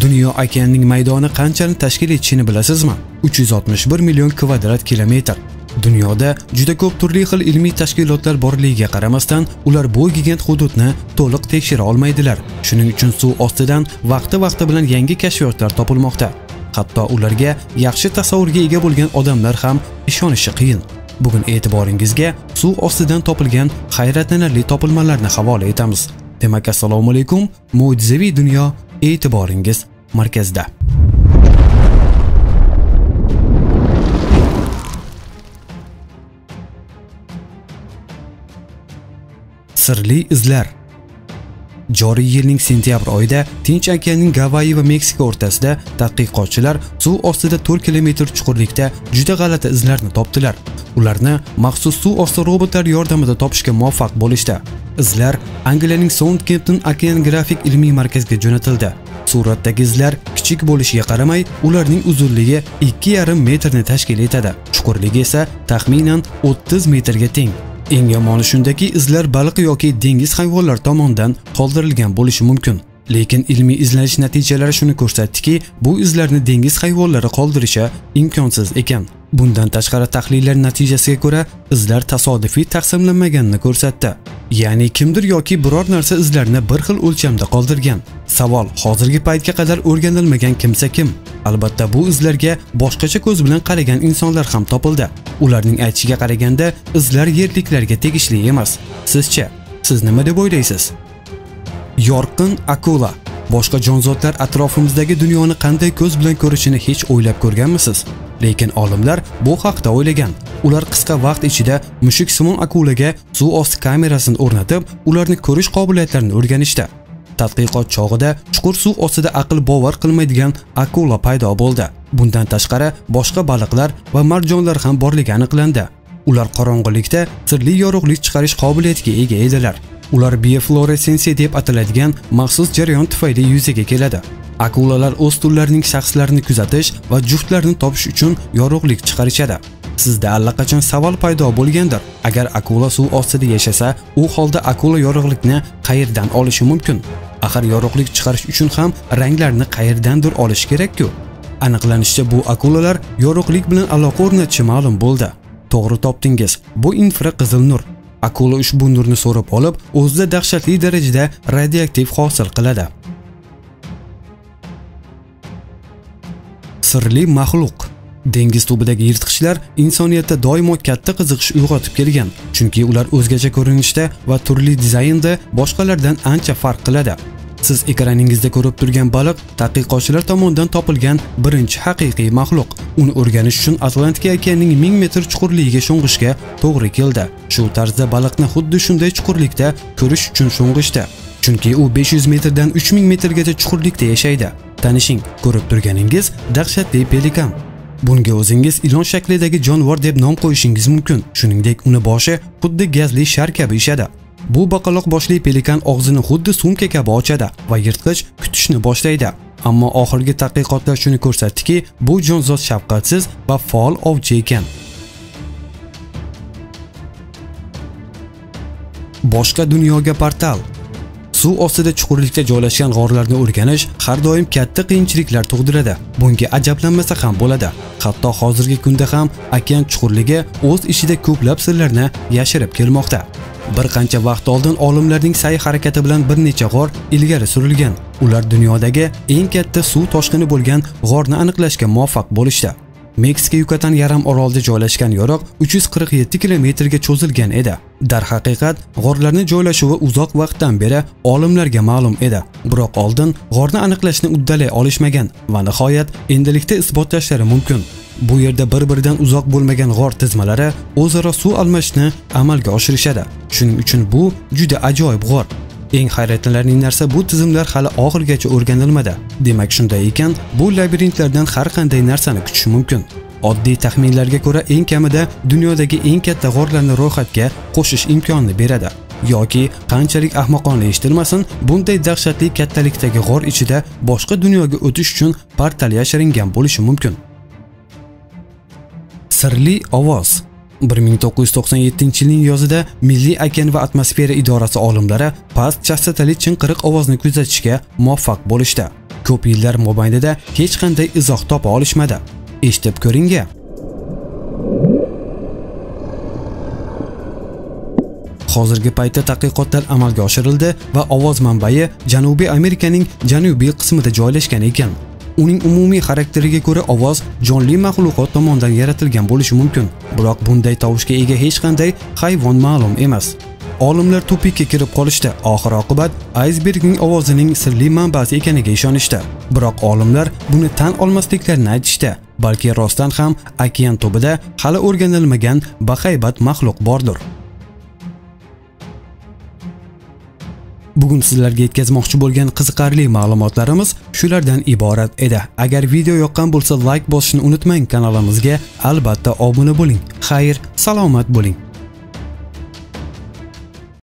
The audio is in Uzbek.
Dunyo okeanining maydoni qanchani tashkil etishini bilasizmi? 361 million kvadrat kilometr. Dunyoda juda ko'p turli xil ilmiy tashkilotlar borligiga qaramasdan, ular bu gigant hududni to'liq tekshira olmaydilar. Shuning uchun suv ostidan vaqti bilan yangi kashfiyotlar topilmoqda. Hatto ularga yaxshi tasavvurga ega bo'lgan odamlar ham ishonishi qiyin. Bugun e'tiboringizga suv ostidan topilgan hayratlanarli topilmalarni havola etamiz. Demak, assalomu alaykum, mo'jizaviy dunyo e'tiboringiz markazida. Sirli izlar. Joriy yilning sentyabr oyida Tinch okeanining Gavayi va Meksika o'rtasida tadqiqotchilar suv ostida 4 kilometr chuqurlikda juda g'alati izlarni topdilar. Ularni maxsus suv osti robotlari yordamida topishga muvaffaq bo'lishdi. Izlar Angliyaning Southampton okeanografik ilmiy markaziga jo'natildi. Suratdagi izlar kichik bo'lishiga qaramay, ularning uzunligi 2,5 metrni tashkil etadi. Chuqurligi esa taxminan 30 metrga teng. Eng yomoni shundaki, izlar baliq yoki dengiz hayvonlari tomonidan qoldirilgan bo'lishi mumkin. Lekin ilmiy izlanish natijalari shuni ko'rsatdiki, bu izlarni dengiz hayvonlari qoldirishi imkonsiz ekan. Bundan tashqari tahlillar natijasiga ko'ra, izlar tasodifiy taqsimlanmaganini ko'rsatdi. Ya'ni kimdir yoki biror narsa izlarni bir xil o'lchamda qoldirgan. Savol: hozirgi paytga qadar o'rganilmagan kimsa kim? Albatta, bu izlarga boshqacha ko'z bilan qaragan insonlar ham topildi. Ularning aytishiga qaraganda, izlar yerliklarga tegishli emas. Sizcha, siz nima deb o'ylaysiz? Yorqin akula. Boshqa jonzotlar atrofimizdagi dunyoni qanday ko'z bilan ko'rishini hech o'ylab ko'rganmisiz? Lekin olimlar bu haqda o'ylagan. Ular qisqa vaqt ichida mushuksimon akulaga suv osti kamerasini o'rnatib, ularni ko'rish qobiliyatlarini o'rganishdi. Tadqiqot chog'ida chuqur suv ostida aql bovar qilmaydigan akula paydo bo'ldi. Bundan tashqari boshqa baliqlar va marjonlar ham borligi aniqlandi. Ular qorong'ilikda sirli yorug'lik chiqarish qobiliyatiga ega edilar. Ular biofluoressensiya deb ataladigan maxsus jarayon tufayli yuzaga keladi. Akulalar o'z turlarining shaxslarini kuzatish va juftlarni topish uchun yorug'lik chiqarishadi. Sizda allaqachon savol paydo bo'lgandir. Agar akula suv ostida yashasa, u holda akula yorug'likni qayerdan olishi mumkin? Axir yorug'lik chiqarish uchun ham ranglarni qayerdandir olish kerak-ku. Aniqlanishicha, bu akulalar yorug'lik bilan aloqa o'rnatishi ma'lum bo'ldi. To'g'ri topdingiz. Bu infraqizil nur. Akula ushbu nurni so'rib olib, o'zida dahshatli darajada radioaktiv hosil qiladi. Sirli maxluq. Dengiz tubidagi yirtqichlar insoniyatda doimo katta qiziqish uyg'otib kelgan, chunki ular o'zgacha ko'rinishda va turli dizaynda boshqalardan ancha farq qiladi. Siz ekraningizda ko'rib turgan baliq tadqiqotchilar tomonidan topilgan birinchi haqiqiy maxluq. Uni o'rganish uchun Atlantika okeanining 1000 metr chuqurligiga sho'ng'ishga to'g'ri keldi. Shu tarzda baliqni xuddi shunday chuqurlikda ko'rish uchun sho'ng'ishdi, chunki u 500 metrdan 3000 metrgacha chuqurlikda yashaydi. Tanishing, ko'rib turganingiz dahshatli pelikan. Bunga o'zingiz ilon shaklidagi jonivor deb nom qo'yishingiz mumkin. Shuningdek, uni boshi xuddi gazli shar kabi ishadi. Bu baqaloq boshli pelikan og'zini xuddi sumka kabi ochadi va yirtqich kutishni boshlaydi. Ammo oxirgi tadqiqotlar shuni ko'rsatdiki, bu jonzot shafqatsiz va faol ovchi ekan. Boshqa dunyoga portal. Suv ostida chuqurlikda joylashgan g'orlarni o'rganish har doim katta qiyinchiliklar tug'diradi. Bunga ajablanmasa ham bo'ladi. Hatto hozirgi kunda ham okean chuqurligi o'z ichida ko'plab sirlarni yashirib kelmoqda. Bir qancha vaqt oldin olimlarning sa'y-harakati bilan bir necha g'or ilgari surilgan. Ular dunyodagi eng katta suv toshqini bo'lgan g'orni aniqlashga muvaffaq bo'lishdi. Meksika Yukatan yarim orolida joylashgan yoriq 347 kilometrga cho'zilgan edi. Darhaqiqat, g'orlarning joylashuvi uzoq vaqtdan beri olimlarga ma'lum edi. Biroq oldin g'orni aniqlashni uddalay olishmagan va nihoyat endilikda isbotlashlari mumkin. Bu yerda bir-biridan uzoq bo'lmagan g'or tizmalari o'zaro suv almashishni amalga oshirishadi. Shuning uchun bu juda ajoyib g'or. Eng hayratlanarli narsa, bu tizimlar hali oxirgacha o'rganilmadi. Demak, shunday ekan, bu labirintlardan har qanday narsani kutish mumkin. Oddiy taxminlarga ko'ra, eng kamida dunyodagi eng katta g'orlarni ro'yxatga qo'shish imkonini beradi. Yoki qanchalik ahmoqona eshitilmasin, bunday dahshatli kattalikdagi g'or ichida boshqa dunyoga o'tish uchun portal yashiringan bo'lishi mumkin. Sirli ovoz. 1997-yilning yozida Milliy okean va atmosfera idorasi olimlari past chastotali chinqiriq ovozni kuzatishga muvaffaq bo'lishdi. ko'p yillar mobaynida hech qanday izoh topa olishmadi. Eshitib ko'ring-a. Hozirgi paytda tadqiqotlar amalga oshirildi va ovoz manbai Janubiy Amerikaning janubiy qismida joylashgan ekan. Uning umumiy xarakteriga ko'ra ovoz jonli maxluqot tomonidan yaratilgan bo'lishi mumkin, biroq bunday tovushga ega hech qanday hayvon ma'lum emas. Olimlar tupikka kirib qolishdi, oxir-oqibat aysbergning ovozining sirli manbasi ekaniga ishonishdi. Biroq olimlar buni tan olmasliklarini aytishdi, balki rostdan ham okean tubida hali o'rganilmagan bahaybat maxluq bordir. Bugun sizlarga yetkazmoqchi bo'lgan qiziqarli ma'lumotlarimiz shulardan iborat edi. Agar video yoqqan bo'lsa, like bosishni unutmang, kanalimizga albatta obuna bo'ling. Xayr, salomat bo'ling.